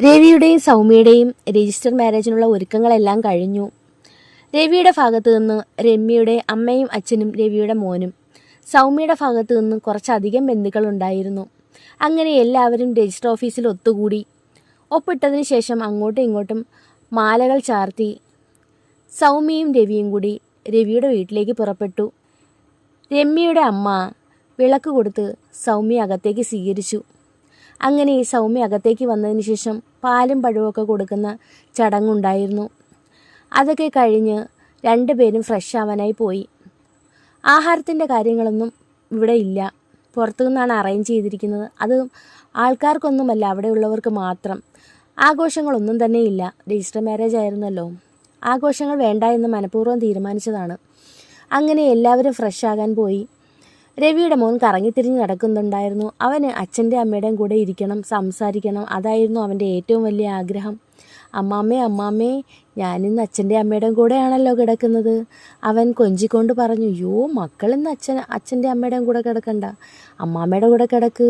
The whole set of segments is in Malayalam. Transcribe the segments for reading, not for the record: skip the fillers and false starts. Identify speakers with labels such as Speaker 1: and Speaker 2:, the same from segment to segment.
Speaker 1: രവിയുടെയും സൗമ്യയുടെയും രജിസ്റ്റർ മാരേജിനുള്ള ഒരുക്കങ്ങളെല്ലാം കഴിഞ്ഞു. രവിയുടെ ഭാഗത്തു നിന്ന് രമ്യയുടെ അമ്മയും അച്ഛനും രവിയുടെ മോനും, സൗമ്യയുടെ ഭാഗത്തു നിന്ന് കുറച്ചധികം ബന്ധുക്കളുണ്ടായിരുന്നു. അങ്ങനെ എല്ലാവരും രജിസ്റ്റർ ഓഫീസിൽ ഒത്തുകൂടി. ഒപ്പിട്ടതിന് ശേഷം അങ്ങോട്ടും ഇങ്ങോട്ടും മാലകൾ ചാർത്തി സൗമ്യയും രവിയും കൂടി രവിയുടെ വീട്ടിലേക്ക് പുറപ്പെട്ടു. രമ്യയുടെ അമ്മ വിളക്ക് കൊടുത്ത് സൗമ്യ അകത്തേക്ക് സ്വീകരിച്ചു. അങ്ങനെ സൗമ്യ അകത്തേക്ക് വന്നതിന് ശേഷം പാലും പഴവുമൊക്കെ കൊടുക്കുന്ന ചടങ്ങുണ്ടായിരുന്നു. അതൊക്കെ കഴിഞ്ഞ് രണ്ടുപേരും ഫ്രഷ് ആവാനായി പോയി. ആഹാരത്തിൻ്റെ കാര്യങ്ങളൊന്നും ഇവിടെ ഇല്ല, പുറത്തു നിന്നാണ് അറേഞ്ച് ചെയ്തിരിക്കുന്നത്. അത് ആൾക്കാർക്കൊന്നുമല്ല, അവിടെയുള്ളവർക്ക് മാത്രം. ആഘോഷങ്ങളൊന്നും തന്നെ ഇല്ല. രജിസ്റ്റർ മാരേജ് ആയിരുന്നല്ലോ, ആഘോഷങ്ങൾ വേണ്ട എന്ന് മനഃപൂർവ്വം തീരുമാനിച്ചതാണ്. അങ്ങനെ എല്ലാവരും ഫ്രഷ് ആകാൻ പോയി. രവിയുടെ മോൻ കറങ്ങിത്തിരിഞ്ഞ് നടക്കുന്നുണ്ടായിരുന്നു. അവന് അച്ഛൻ്റെ അമ്മയുടെയും കൂടെ ഇരിക്കണം, സംസാരിക്കണം. അതായിരുന്നു അവൻ്റെ ഏറ്റവും വലിയ ആഗ്രഹം. അമ്മാമ്മേ ഞാനിന്ന് അച്ഛൻ്റെ അമ്മയുടെയും കൂടെയാണല്ലോ കിടക്കുന്നത്. അവൻ കൊഞ്ചിക്കൊണ്ട് പറഞ്ഞു, യോ മക്കളിന്ന് അച്ഛൻ്റെ അമ്മയുടെയും കൂടെ കിടക്കണ്ട, അമ്മാമ്മയുടെ കൂടെ കിടക്ക്.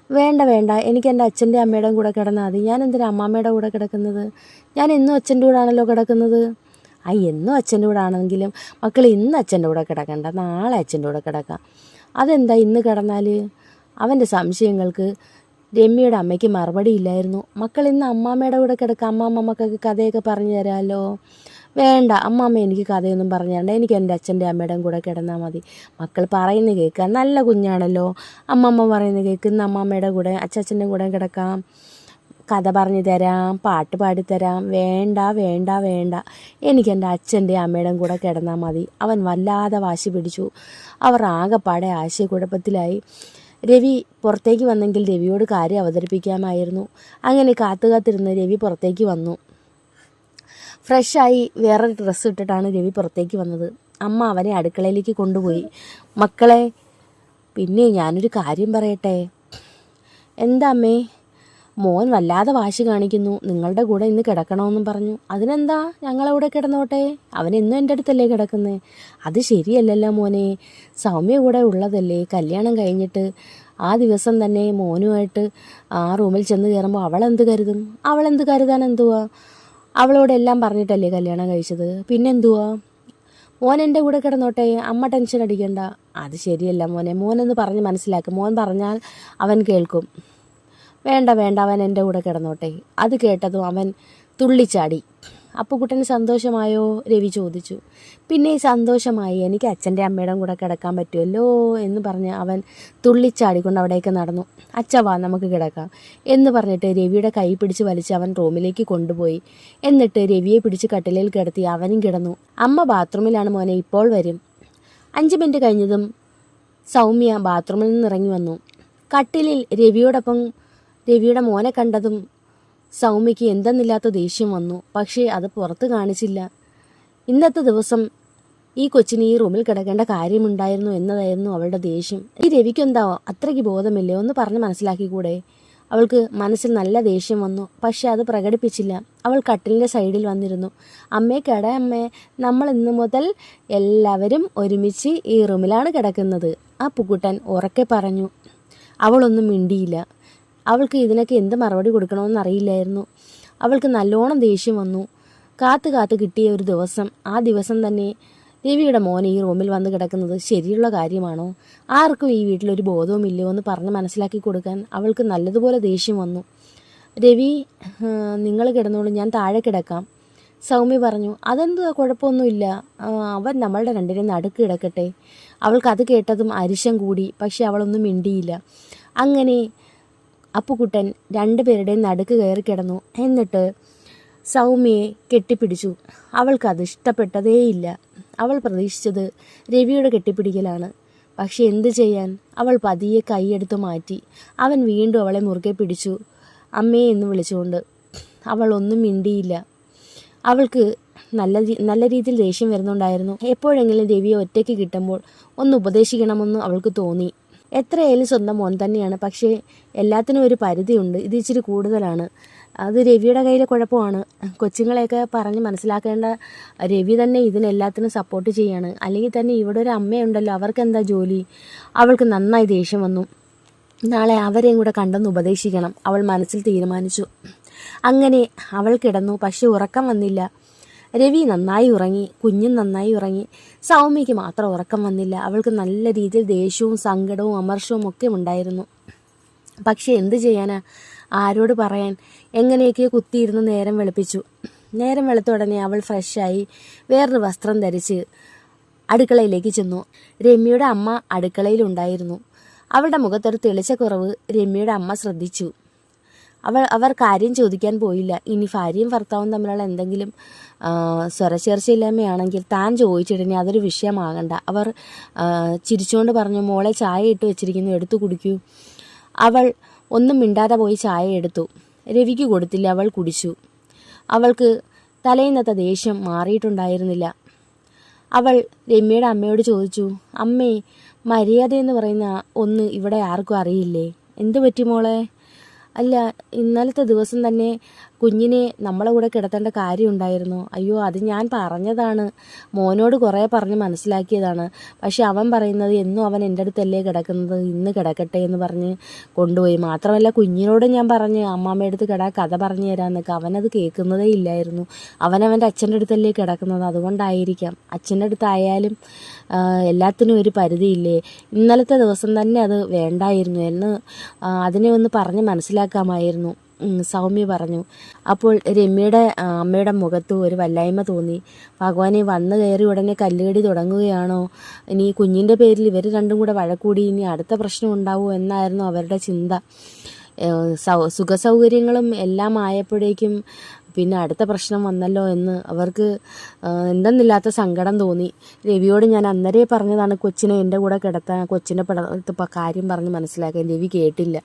Speaker 1: വേണ്ട എനിക്ക് എൻ്റെ അച്ഛൻ്റെ അമ്മയുടെയും കൂടെ കിടന്നാൽ മതി. ഞാൻ എന്തിനാ അമ്മാമ്മയുടെ കൂടെ കിടക്കുന്നത്? ഞാൻ എന്നും അച്ഛൻ്റെ കൂടെ ആണല്ലോ കിടക്കുന്നത്. എന്നും അച്ഛൻ്റെ കൂടെ ആണെങ്കിലും മക്കൾ ഇന്ന് അച്ഛൻ്റെ കൂടെ കിടക്കണ്ട, നാളെ അച്ഛൻ്റെ കൂടെ കിടക്കാം. അതെന്താ ഇന്ന് കിടന്നാൽ? അവൻ്റെ സംശയങ്ങൾക്ക് രമ്യയുടെ അമ്മയ്ക്ക് മറുപടി ഇല്ലായിരുന്നു. മക്കൾ ഇന്ന് അമ്മാമ്മയുടെ കൂടെ കിടക്കുക, അമ്മാമ്മ മക്കൾക്ക് കഥയൊക്കെ പറഞ്ഞു തരാമല്ലോ. വേണ്ട അമ്മാമ്മ, എനിക്ക് കഥയൊന്നും പറഞ്ഞു തരണ്ട, എനിക്ക് എൻ്റെ അച്ഛൻ്റെ അമ്മയുടെയും കൂടെ കിടന്നാൽ മതി. മക്കൾ പറയുന്നത് കേൾക്കുക, നല്ല കുഞ്ഞാണല്ലോ. അമ്മമ്മ പറയുന്നത് കേൾക്കുന്ന അമ്മാമ്മയുടെ കൂടെ അച്ഛൻ്റെ കൂടെ കിടക്കാം, കഥ പറഞ്ഞു തരാം, പാട്ട് പാടിത്തരാം. വേണ്ട എനിക്ക് എൻ്റെ അച്ഛൻ്റെ അമ്മയുടെയും കൂടെ കിടന്നാൽ മതി. അവൻ വല്ലാതെ വാശി പിടിച്ചു. അവർ ആകെപ്പാടെ ആശയക്കുഴപ്പത്തിലായി. രവി പുറത്തേക്ക് വന്നെങ്കിൽ രവിയോട് കാര്യം അവതരിപ്പിക്കാമായിരുന്നു. അങ്ങനെ കാത്തുകാത്തിരുന്ന് രവി പുറത്തേക്ക് വന്നു. ഫ്രഷായി വേറെ ഡ്രസ്സ് ഇട്ടിട്ടാണ് രവി പുറത്തേക്ക് വന്നത്. അമ്മ അവനെ അടുക്കളയിലേക്ക് കൊണ്ടുപോയി. മക്കളെ, പിന്നെ ഞാനൊരു കാര്യം പറയട്ടെ. എന്താ അമ്മേ? മോൻ വല്ലാതെ വാശി കാണിക്കുന്നു, നിങ്ങളുടെ കൂടെ ഇന്ന് കിടക്കണമെന്നും പറഞ്ഞു. അതിനെന്താ, ഞങ്ങളെ കൂടെ കിടന്നോട്ടെ, അവനെന്നും എൻ്റെ അടുത്തല്ലേ കിടക്കുന്നത്. അത് ശരിയല്ലല്ലോ മോനെ, സൗമ്യ കൂടെ ഉള്ളതല്ലേ. കല്യാണം കഴിഞ്ഞിട്ട് ആ ദിവസം തന്നെ മോനുമായിട്ട് ആ റൂമിൽ ചെന്ന് കയറുമ്പോൾ അവളെന്ത് കരുതും? അവളെന്ത് കരുതാൻ എന്തുവാ? അവളോടെല്ലാം പറഞ്ഞിട്ടല്ലേ കല്യാണം കഴിച്ചത്, പിന്നെന്തുവാ? മോൻ എൻ്റെ കൂടെ കിടന്നോട്ടെ, അമ്മ ടെൻഷൻ അടിക്കണ്ട. അത് ശരിയല്ല മോനെ, മോനൊന്ന് പറഞ്ഞ് മനസ്സിലാക്കും. മോൻ പറഞ്ഞാൽ അവൻ കേൾക്കും. വേണ്ട അവൻ എൻ്റെ കൂടെ കിടന്നോട്ടെ. അത് കേട്ടതും അവൻ തുള്ളിച്ചാടി. അപ്പുകുട്ടന് സന്തോഷമായോ? രവി ചോദിച്ചു. പിന്നെ സന്തോഷമായി, എനിക്ക് അച്ഛൻ്റെ അമ്മയുടെ കൂടെ കിടക്കാൻ പറ്റുമല്ലോ എന്ന് പറഞ്ഞ് അവൻ തുള്ളിച്ചാടിക്കൊണ്ട് അവിടേക്ക് നടന്നു. വാ നമുക്ക് കിടക്കാം എന്ന് പറഞ്ഞിട്ട് രവിയുടെ കൈ പിടിച്ച് വലിച്ച് അവൻ റൂമിലേക്ക് കൊണ്ടുപോയി. എന്നിട്ട് രവിയെ പിടിച്ച് കട്ടിലിൽ കിടത്തി അവനും കിടന്നു. അമ്മ ബാത്റൂമിലാണ് മോനെ, ഇപ്പോൾ വരും. 5 മിനിറ്റ് കഴിഞ്ഞതും സൗമ്യ ബാത്റൂമിൽ നിന്ന് ഇറങ്ങി വന്നു. കട്ടിലിൽ രവിയുടെ മോനെ കണ്ടതും സൗമ്യയ്ക്ക് എന്തെന്നില്ലാത്ത ദേഷ്യം വന്നു. പക്ഷേ അത് പുറത്ത് കാണിച്ചില്ല. ഇന്നത്തെ ദിവസം ഈ കൊച്ചിന് ഈ റൂമിൽ കിടക്കേണ്ട കാര്യമുണ്ടായിരുന്നു എന്നതായിരുന്നു അവളുടെ ദേഷ്യം. ഈ രവിക്കെന്താ അത്രയ്ക്ക് ബോധമില്ലേ? ഒന്ന് പറഞ്ഞ് മനസ്സിലാക്കിക്കൂടെ? അവൾക്ക് മനസ്സിൽ നല്ല ദേഷ്യം വന്നു. പക്ഷെ അത് പ്രകടിപ്പിച്ചില്ല. അവൾ കട്ടിലിൻ്റെ സൈഡിൽ വന്നിരുന്നു. അമ്മേ അമ്മേ, നമ്മൾ ഇന്ന് മുതൽ എല്ലാവരും ഒരുമിച്ച് ഈ റൂമിലാണ് കിടക്കുന്നത്, അപ്പുകുട്ടൻ ഉറക്കെ പറഞ്ഞു. അവളൊന്നും മിണ്ടിയില്ല. അവൾക്ക് ഇതിനൊക്കെ എന്ത് മറുപടി കൊടുക്കണമെന്നറിയില്ലായിരുന്നു. അവൾക്ക് നല്ലോണം ദേഷ്യം വന്നു. കാത്ത് കിട്ടിയ ഒരു ദിവസം, ആ ദിവസം തന്നെ രവിയുടെ മോൻ ഈ റൂമിൽ വന്ന് കിടക്കുന്നത് ശരിയുള്ള കാര്യമാണോ? ആർക്കും ഈ വീട്ടിലൊരു ബോധവുമില്ലയോ എന്ന് പറഞ്ഞ് മനസ്സിലാക്കി കൊടുക്കാൻ അവൾക്ക് നല്ലതുപോലെ ദേഷ്യം വന്നു. രവി, നിങ്ങൾ കിടന്നോളൂ, ഞാൻ താഴെ കിടക്കാം, സൗമ്യ പറഞ്ഞു. അതെന്താ, കുഴപ്പമൊന്നുമില്ല, അവൻ നമ്മളുടെ രണ്ടിനെയും നടുക്ക് കിടക്കട്ടെ. അവൾക്കത് കേട്ടതും അരിശം കൂടി. പക്ഷെ അവളൊന്നും മിണ്ടിയില്ല. അങ്ങനെ അപ്പുകുട്ടൻ രണ്ടുപേരുടെയും നടുക്ക് കയറി കിടന്നു. എന്നിട്ട് സൗമ്യയെ കെട്ടിപ്പിടിച്ചു. അവൾക്കത് ഇഷ്ടപ്പെട്ടതേയില്ല. അവൾ പ്രതീക്ഷിച്ചത് രവിയുടെ കെട്ടിപ്പിടിക്കലാണ്. പക്ഷെ എന്ത് ചെയ്യാൻ, അവൾ പതിയെ കൈയെടുത്ത് മാറ്റി. അവൻ വീണ്ടും അവളെ മുറുകെ പിടിച്ചു, അമ്മേ എന്ന് വിളിച്ചുകൊണ്ട്. അവൾ ഒന്നും മിണ്ടിയില്ല. അവൾക്ക് നല്ല രീതിയിൽ ദേഷ്യം വരുന്നുണ്ടായിരുന്നു. എപ്പോഴെങ്കിലും രവിയെ ഒറ്റയ്ക്ക് കിട്ടുമ്പോൾ ഒന്ന് ഉപദേശിക്കണമെന്ന് അവൾക്ക് തോന്നി. എത്രയായാലും സ്വന്തം മോൻ തന്നെയാണ്. പക്ഷേ എല്ലാത്തിനും ഒരു പരിധിയുണ്ട്. ഇത് ഇച്ചിരി കൂടുതലാണ്. അത് രവിയുടെ കയ്യിലെ കുഴപ്പമാണ്. കൊച്ചുങ്ങളെയൊക്കെ പറഞ്ഞ് മനസ്സിലാക്കേണ്ട രവി തന്നെ ഇതിനെല്ലാത്തിനും സപ്പോർട്ട് ചെയ്യാണ്. അല്ലെങ്കിൽ തന്നെ ഇവിടെ ഒരു അമ്മയുണ്ടല്ലോ, അവർക്കെന്താ ജോലി? അവൾക്ക് നന്നായി ദേഷ്യം വന്നു. നാളെ അവരെയും കൂടെ കണ്ടെന്ന് ഉപദേശിക്കണം അവൾ മനസ്സിൽ തീരുമാനിച്ചു. അങ്ങനെ അവൾ കിടന്നു. പക്ഷെ ഉറക്കം വന്നില്ല. രവി നന്നായി ഉറങ്ങി, കുഞ്ഞും നന്നായി ഉറങ്ങി. സൗമ്യയ്ക്ക് മാത്രം ഉറക്കം വന്നില്ല. അവൾക്ക് നല്ല രീതിയിൽ ദേഷ്യവും സങ്കടവും അമർഷവും ഒക്കെ ഉണ്ടായിരുന്നു. പക്ഷെ എന്ത് ചെയ്യാനാ, ആരോട് പറയാൻ? എങ്ങനെയൊക്കെയോ കുത്തിയിരുന്ന് നേരം വെളുപ്പിച്ചു. നേരം വെളുത്ത ഉടനെ അവൾ ഫ്രഷായി വേറൊരു വസ്ത്രം ധരിച്ച് അടുക്കളയിലേക്ക് ചെന്നു. രമ്യയുടെ അമ്മ അടുക്കളയിലുണ്ടായിരുന്നു. അവളുടെ മുഖത്തൊരു തെളിച്ചക്കുറവ് രമ്യയുടെ അമ്മ ശ്രദ്ധിച്ചു. അവർ കാര്യം ചോദിക്കാൻ പോയില്ല. ഇനി ഭാര്യയും ഭർത്താവും തമ്മിലുള്ള എന്തെങ്കിലും സ്വരച്ചേർച്ചയില്ലായ്മയാണെങ്കിൽ താൻ ചോദിച്ചിട്ടിനി അതൊരു വിഷയമാകണ്ട. അവർ ചിരിച്ചുകൊണ്ട് പറഞ്ഞു, മോളെ ചായ ഇട്ട് വെച്ചിരിക്കുന്നു, എടുത്തു കുടിക്കൂ. അവൾ ഒന്നും മിണ്ടാതെ പോയി ചായ എടുത്തു. രവിക്ക് കൊടുത്തില്ല. അവൾ കുടിച്ചു. അവൾക്ക് തലേന്നത്തെ ദേഷ്യം മാറിയിട്ടുണ്ടായിരുന്നില്ല. അവൾ രമ്യയുടെ അമ്മയോട് ചോദിച്ചു, അമ്മേ, മര്യാദയെന്ന് പറയുന്ന ഒന്ന് ഇവിടെ ആർക്കും അറിയില്ലേ? എന്തു പറ്റി മോളെ? അല്ല, ഇന്നലത്തെ ദിവസം തന്നെ കുഞ്ഞിനെ നമ്മളെ കൂടെ കിടത്തേണ്ട കാര്യമുണ്ടായിരുന്നു. അയ്യോ, അത് ഞാൻ പറഞ്ഞതാണ്, മോനോട് കുറേ പറഞ്ഞ് മനസ്സിലാക്കിയതാണ്. പക്ഷെ അവൻ പറയുന്നത് എന്നും അവൻ എൻ്റെ അടുത്തല്ലേ കിടക്കുന്നത്, ഇന്ന് കിടക്കട്ടെ എന്ന് പറഞ്ഞ് കൊണ്ടുപോയി. മാത്രമല്ല കുഞ്ഞിനോട് ഞാൻ പറഞ്ഞ് അമ്മാമ്മയുടെ അടുത്ത് കഥ പറഞ്ഞു തരാമെന്നൊക്കെ. അവനത് കേൾക്കുന്നതേ ഇല്ലായിരുന്നു. അവനവൻ്റെ അച്ഛൻ്റെ അടുത്തല്ലേ കിടക്കുന്നത്, അതുകൊണ്ടായിരിക്കാം. അച്ഛൻ്റെ അടുത്തായാലും എല്ലാത്തിനും ഒരു പരിധിയില്ലേ. ഇന്നലത്തെ ദിവസം തന്നെ അത് വേണ്ടായിരുന്നു എന്ന് അതിനെ ഒന്ന് പറഞ്ഞ് മനസ്സിലാക്കാമായിരുന്നു, സൗമ്യ പറഞ്ഞു. അപ്പോൾ രമ്യയുടെ അമ്മയുടെ മുഖത്ത് ഒരു വല്ലായ്മ തോന്നി. ഭഗവാനെ, വന്നു കയറി ഉടനെ കല്ലുകടി തുടങ്ങുകയാണോ? ഇനി കുഞ്ഞിൻ്റെ പേരിൽ ഇവർ രണ്ടും കൂടെ വഴക്കൂടി ഇനി അടുത്ത പ്രശ്നം ഉണ്ടാവുമോ എന്നായിരുന്നു അവരുടെ ചിന്ത. സുഖസൗകര്യങ്ങളും എല്ലാം ആയപ്പോഴേക്കും പിന്നെ അടുത്ത പ്രശ്നം വന്നല്ലോ എന്ന് അവർക്ക് എന്തെന്നില്ലാത്ത സങ്കടം തോന്നി. രവിയോട് ഞാൻ അന്നേരേ പറഞ്ഞതാണ് കൊച്ചിനെ എൻ്റെ കൂടെ കിടത്താൻ, കൊച്ചിൻ്റെ കാര്യം പറഞ്ഞ് മനസ്സിലാക്കാൻ. രവി കേട്ടില്ല.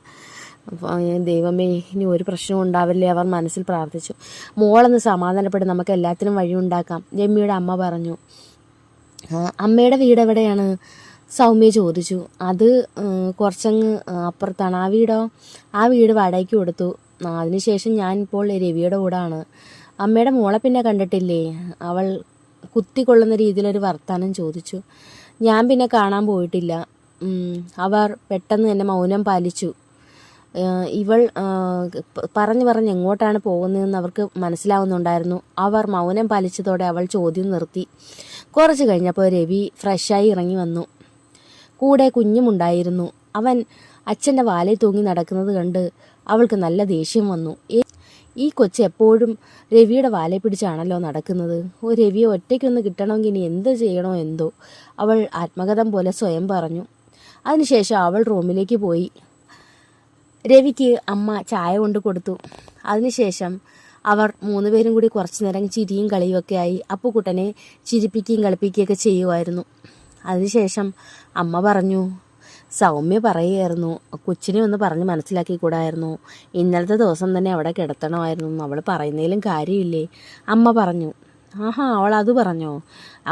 Speaker 1: ദൈവമേ, ഇനി ഒരു പ്രശ്നവും ഉണ്ടാവില്ലേ, അവർ മനസ്സിൽ പ്രാർത്ഥിച്ചു. മോളൊന്ന് സമാധാനപ്പെടും, നമുക്ക് എല്ലാത്തിനും വഴിയുണ്ടാക്കാം, രമ്യയുടെ അമ്മ പറഞ്ഞു. അമ്മയുടെ വീട് എവിടെയാണ്? സൗമ്യ ചോദിച്ചു. അത് കുറച്ചങ്ങ് അപ്പുറത്താണ്. ആ വീടോ? ആ വീട് വാടകയ്ക്ക് കൊടുത്തു. അതിനുശേഷം ഞാൻ ഇപ്പോൾ രവിയുടെ കൂടാണ്. അമ്മയുടെ മോളെ പിന്നെ കണ്ടിട്ടില്ലേ? അവൾ കുത്തിക്കൊള്ളുന്ന രീതിയിലൊരു വർത്താനം ചോദിച്ചു. ഞാൻ പിന്നെ കാണാൻ പോയിട്ടില്ല. അവർ പെട്ടെന്ന് തന്നെ മൗനം പാലിച്ചു. ഇവൾ പറഞ്ഞ് എങ്ങോട്ടാണ് പോകുന്നതെന്ന് അവർക്ക് മനസ്സിലാവുന്നുണ്ടായിരുന്നു. അവർ മൗനം പാലിച്ചതോടെ അവൾ ചോദ്യം നിർത്തി. കുറച്ച് കഴിഞ്ഞപ്പോൾ രവി ഫ്രഷായി ഇറങ്ങി വന്നു. കൂടെ കുഞ്ഞുമുണ്ടായിരുന്നു. അവൻ അച്ഛൻ്റെ വാലയിൽ തൂങ്ങി നടക്കുന്നത് കണ്ട് അവൾക്ക് നല്ല ദേഷ്യം വന്നു. ഈ കൊച്ച് എപ്പോഴും രവിയുടെ വാലയെ പിടിച്ചാണല്ലോ നടക്കുന്നത്. രവിയെ ഒറ്റയ്ക്കൊന്ന് കിട്ടണമെങ്കിൽ ഇനി എന്ത് ചെയ്യണോ എന്തോ, അവൾ ആത്മകഥം പോലെ സ്വയം പറഞ്ഞു. അതിനുശേഷം അവൾ റൂമിലേക്ക് പോയി. രവിക്ക് അമ്മ ചായ കൊണ്ട് കൊടുത്തു. അതിനുശേഷം അവർ മൂന്നുപേരും കൂടി കുറച്ചു നേരം ചിരിയും കളിയുമൊക്കെ ആയി. അപ്പുക്കുട്ടനെ ചിരിപ്പിക്കുകയും കളിപ്പിക്കുകയൊക്കെ ചെയ്യുമായിരുന്നു. അതിനുശേഷം അമ്മ പറഞ്ഞു, സൗമ്യ പറയുമായിരുന്നു, കൊച്ചിനെ ഒന്ന് പറഞ്ഞ് മനസ്സിലാക്കി കൂടായിരുന്നു, ഇന്നലത്തെ ദിവസം തന്നെ അവിടെ കിടത്തണമായിരുന്നു, അവൾ പറയുന്നതിലും കാര്യമില്ലേ? അമ്മ പറഞ്ഞു. ആഹാ, അവൾ അത് പറഞ്ഞോ?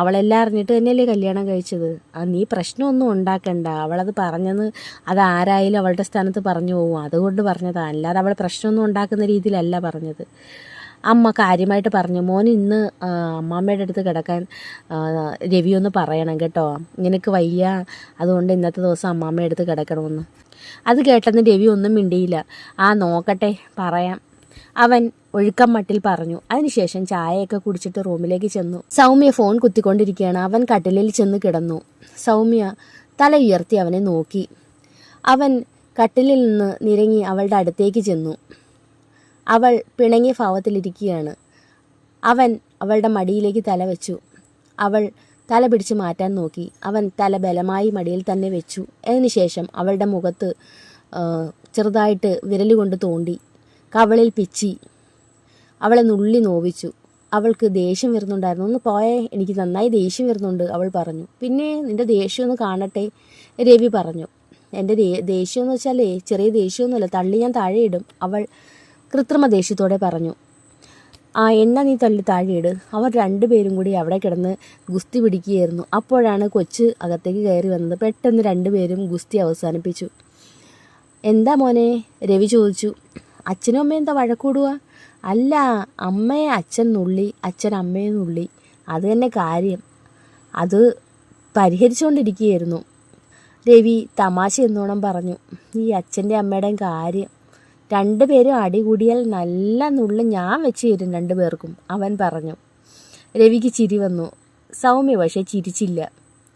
Speaker 1: അവളെല്ലാം അറിഞ്ഞിട്ട് തന്നെയല്ലേ കല്യാണം കഴിച്ചത്? നീ പ്രശ്നമൊന്നും ഉണ്ടാക്കണ്ട. അവളത് പറഞ്ഞെന്ന് അതാരായാലും അവളുടെ സ്ഥാനത്ത് പറഞ്ഞു പോകും, അതുകൊണ്ട് പറഞ്ഞതാ, അല്ലാതെ അവൾ പ്രശ്നമൊന്നും ഉണ്ടാക്കുന്ന രീതിയിലല്ല പറഞ്ഞത്. അമ്മ കാര്യമായിട്ട് പറഞ്ഞു, മോൻ ഇന്ന് അമ്മാമ്മയുടെ അടുത്ത് കിടക്കാൻ രവി ഒന്ന് പറയണം കേട്ടോ, നിനക്ക് വയ്യ, അതുകൊണ്ട് ഇന്നത്തെ ദിവസം അമ്മാമ്മയുടെ അടുത്ത് കിടക്കണമെന്ന്. അത് കേട്ടെന്ന് രവി ഒന്നും മിണ്ടിയില്ല. നോക്കട്ടെ, പറയാം, അവൻ ഒഴുക്കം മട്ടിൽ പറഞ്ഞു. അതിനുശേഷം ചായയൊക്കെ കുടിച്ചിട്ട് റൂമിലേക്ക് ചെന്നു. സൗമ്യ ഫോൺ കുത്തിക്കൊണ്ടിരിക്കുകയാണ്. അവൻ കട്ടിലിൽ ചെന്ന് കിടന്നു. സൗമ്യ തല ഉയർത്തി അവനെ നോക്കി. അവൻ കട്ടിലിൽ നിന്ന് നിരങ്ങി അവളുടെ അടുത്തേക്ക് ചെന്നു. അവൾ പിണങ്ങിയ ഭാവത്തിലിരിക്കുകയാണ്. അവൻ അവളുടെ മടിയിലേക്ക് തല വെച്ചു. അവൾ തല പിടിച്ച് മാറ്റാൻ നോക്കി. അവൻ തല ബലമായി മടിയിൽ തന്നെ വെച്ചു. അതിനുശേഷം അവളുടെ മുഖത്ത് ചെറുതായിട്ട് വിരലുകൊണ്ട് തോണ്ടി കവളിൽ പിച്ചി അവളെ നുള്ളി നോവിച്ചു. അവൾക്ക് ദേഷ്യം വരുന്നുണ്ടായിരുന്നു. ഒന്ന് പോയേ, എനിക്ക് നന്നായി ദേഷ്യം വരുന്നുണ്ട്, അവൾ പറഞ്ഞു. പിന്നെ നിന്റെ ദേഷ്യം ഒന്ന് കാണട്ടെ, രവി പറഞ്ഞു. എൻ്റെ ദേഷ്യം എന്ന് വെച്ചാലേ ചെറിയ ദേഷ്യമൊന്നുമല്ല, തള്ളി ഞാൻ താഴെ ഇടും, അവൾ കൃത്രിമ ദേഷ്യത്തോടെ പറഞ്ഞു. എണ്ണ നീ തള്ളി താഴെയിട്. അവർ രണ്ടുപേരും കൂടി അവിടെ കിടന്ന് ഗുസ്തി പിടിക്കുകയായിരുന്നു. അപ്പോഴാണ് കൊച്ച് അകത്തേക്ക് കയറി വന്നത്. പെട്ടെന്ന് രണ്ടുപേരും ഗുസ്തി അവസാനിപ്പിച്ചു. എന്താ മോനെ? രവി ചോദിച്ചു. അച്ഛനും അമ്മയും എന്താ വഴക്കൂടുക? അല്ല, അമ്മയെ അച്ഛൻ നുള്ളി, അച്ഛൻ അമ്മയെ നുള്ളി, അത് തന്നെ കാര്യം. അത് പരിഹരിച്ചുകൊണ്ടിരിക്കുകയായിരുന്നു, രവി തമാശ എന്നോണം പറഞ്ഞു. ഈ അച്ഛൻ്റെ അമ്മയുടെയും കാര്യം രണ്ടുപേരും അടികൂടിയാൽ നല്ല നുള്ള് ഞാൻ വെച്ച് തരും രണ്ടുപേർക്കും, അവൻ പറഞ്ഞു. രവിക്ക് ചിരി വന്നു. സൗമ്യ പക്ഷേ ചിരിച്ചില്ല.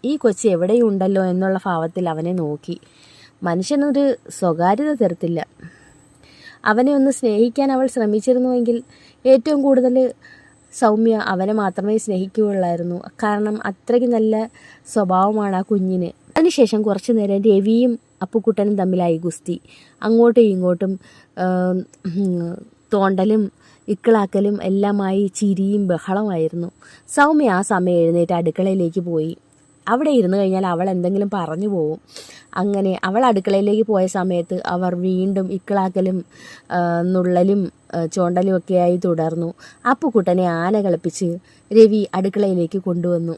Speaker 1: ഈ കൊച്ച് എവിടെയുണ്ടല്ലോ എന്നുള്ള ഭാവത്തിൽ അവനെ നോക്കി. മനുഷ്യനൊരു സ്വകാര്യത തരത്തില്ല. അവനെ ഒന്ന് സ്നേഹിക്കാൻ അവൾ ശ്രമിച്ചിരുന്നുവെങ്കിൽ ഏറ്റവും കൂടുതൽ സൗമ്യ അവനെ മാത്രമേ സ്നേഹിക്കുകയുള്ളായിരുന്നു. കാരണം അത്രയ്ക്ക് നല്ല സ്വഭാവമാണ് ആ കുഞ്ഞിന്. അതിനുശേഷം കുറച്ചു നേരം രവിയും അപ്പുക്കുട്ടനും തമ്മിലായി ഗുസ്തി. അങ്ങോട്ടും ഇങ്ങോട്ടും തോണ്ടലും ഇക്കിളാക്കലും എല്ലാമായി ചിരിയും ബഹളമായിരുന്നു. സൗമ്യ ആ സമയം എഴുന്നേറ്റ് അടുക്കളയിലേക്ക് പോയി. അവിടെ ഇരുന്ന് കഴിഞ്ഞാൽ അവൾ എന്തെങ്കിലും പറഞ്ഞു പോവും. അങ്ങനെ അവൾ അടുക്കളയിലേക്ക് പോയ സമയത്ത് അവർ വീണ്ടും ഇക്കിളാക്കലും നുള്ളലും ചോണ്ടലും ഒക്കെയായി തുടർന്നു. അപ്പുക്കുട്ടനെ ആന കളിപ്പിച്ച് രവി അടുക്കളയിലേക്ക് കൊണ്ടുവന്നു.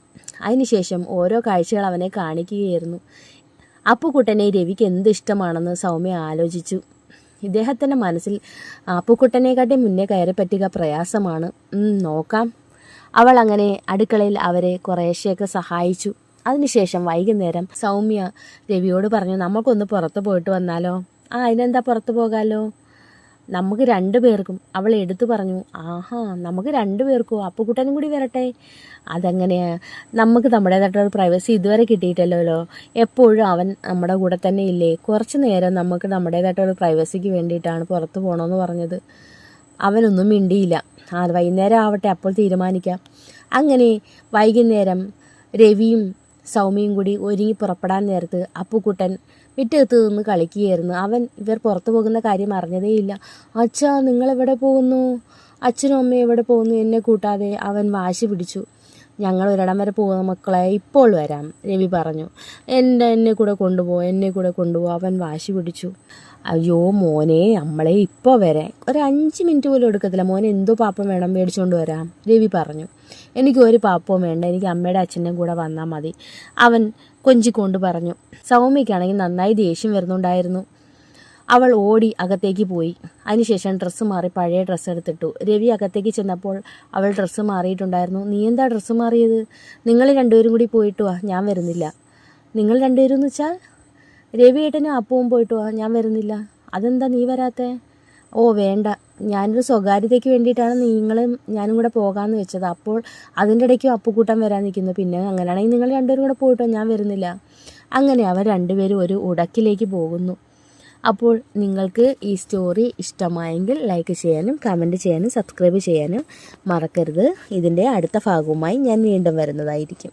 Speaker 1: അതിനുശേഷം ഓരോ കാഴ്ചകൾ അവനെ കാണിക്കുകയായിരുന്നു. അപ്പുക്കുട്ടനെ രവിക്ക് എന്ത് ഇഷ്ടമാണെന്ന് സൗമ്യ ആലോചിച്ചു. ഇദ്ദേഹത്തിൻ്റെ മനസ്സിൽ അപ്പുക്കുട്ടനെക്കാട്ടി മുന്നേ കയറി പറ്റുക പ്രയാസമാണ്. നോക്കാം. അവൾ അങ്ങനെ അടുക്കളയിൽ അവരെ കുറേശ്ശെയൊക്കെ സഹായിച്ചു. അതിനുശേഷം വൈകുന്നേരം സൗമ്യ രവിയോട് പറഞ്ഞു, നമുക്കൊന്ന് പുറത്ത് പോയിട്ട് വന്നാലോ? അതിനെന്താ, പുറത്ത് പോകാമല്ലോ, നമുക്ക് രണ്ടുപേർക്കും. അവൾ എടുത്തു പറഞ്ഞു. ആഹാ, നമുക്ക് രണ്ടുപേർക്കോ? അപ്പുക്കുട്ടനും കൂടി വരട്ടെ? അതെങ്ങനെയാ? നമുക്ക് നമ്മുടേതായിട്ടൊരു പ്രൈവസി ഇതുവരെ കിട്ടിയിട്ടല്ലോ. എപ്പോഴും അവൻ നമ്മുടെ കൂടെ തന്നെ ഇല്ലേ? കുറച്ച് നേരം നമുക്ക് നമ്മുടേതായിട്ടൊരു പ്രൈവസിക്ക് വേണ്ടിയിട്ടാണ് പുറത്ത് പോകണമെന്ന് പറഞ്ഞത്. അവനൊന്നും മിണ്ടിയില്ല. വൈകുന്നേരം ആവട്ടെ, അപ്പോൾ തീരുമാനിക്കാം. അങ്ങനെ വൈകുന്നേരം രവിയും സൗമ്യയും കൂടി ഒരുങ്ങി പുറപ്പെടാൻ നേരത്ത് അപ്പുക്കുട്ടൻ മുറ്റത്ത് നിന്ന് കളിക്കുകയായിരുന്നു. അവൻ ഇവർ പുറത്തു പോകുന്ന കാര്യം അറിഞ്ഞതേയില്ല. അച്ഛാ, നിങ്ങളെവിടെ പോകുന്നു? അച്ഛനും അമ്മയും എവിടെ പോകുന്നു? എന്നെ കൂട്ടാതെ അവൻ വാശി പിടിച്ചു. ഞങ്ങൾ ഒരിടം വരെ പോകുന്ന മക്കളെ, ഇപ്പോൾ വരാം, രവി പറഞ്ഞു. എന്നെ കൂടെ കൊണ്ടുപോ അവൻ വാശി പിടിച്ചു. അയ്യോ മോനെ, നമ്മളെ ഇപ്പോൾ വരാം, ഒരു 5 മിനിറ്റ് പോലും എടുക്കത്തില്ല മോനെ. എന്തോ പാപ്പം വേണം, മേടിച്ചുകൊണ്ട് വരാം, രവി പറഞ്ഞു. എനിക്ക് ഒരു പാപ്പവും വേണ്ട, എനിക്ക് അമ്മയുടെ അച്ഛൻ്റെയും കൂടെ വന്നാൽ മതി, അവൻ കൊഞ്ചിക്കൊണ്ട് പറഞ്ഞു. സൗമ്യയ്ക്കാണെങ്കിൽ നന്നായി ദേഷ്യം വരുന്നുണ്ടായിരുന്നു. അവൾ ഓടി അകത്തേക്ക് പോയി. അതിനുശേഷം ഡ്രസ്സ് മാറി പഴയ ഡ്രസ്സ് എടുത്തിട്ടു. രവി അകത്തേക്ക് ചെന്നപ്പോൾ അവൾ ഡ്രസ്സ് മാറിയിട്ടുണ്ടായിരുന്നു. നീ എന്താ ഡ്രസ്സ് മാറിയത്? നിങ്ങൾ രണ്ടുപേരും കൂടി പോയിട്ട് വാ, ഞാൻ വരുന്നില്ല. നിങ്ങൾ രണ്ടുപേരും എന്ന് വെച്ചാൽ? രവിയേട്ടനും അപ്പവും പോയിട്ട് വാ, ഞാൻ വരുന്നില്ല. അതെന്താ നീ വരാത്തേ? ഓ വേണ്ട, ഞാനൊരു സ്വകാര്യതയ്ക്ക് വേണ്ടിയിട്ടാണ് നിങ്ങളും ഞാനും കൂടെ പോകാമെന്ന് വെച്ചത്. അപ്പോൾ അതിൻ്റെ ഇടയ്ക്കും അപ്പുകൂട്ടം വരാൻ നിൽക്കുന്നു. പിന്നെ അങ്ങനെയാണെങ്കിൽ നിങ്ങൾ രണ്ടുപേരും കൂടെ പോയിട്ടോ, ഞാൻ വരുന്നില്ല. അങ്ങനെ അവർ രണ്ടുപേരും ഒരു ഉടക്കിലേക്ക് പോകുന്നു. അപ്പോൾ നിങ്ങൾക്ക് ഈ സ്റ്റോറി ഇഷ്ടമായെങ്കിൽ ലൈക്ക് ചെയ്യാനും കമൻറ്റ് ചെയ്യാനും സബ്സ്ക്രൈബ് ചെയ്യാനും മറക്കരുത്. ഇതിൻ്റെ അടുത്ത ഭാഗവുമായി ഞാൻ വീണ്ടും വരുന്നതായിരിക്കും.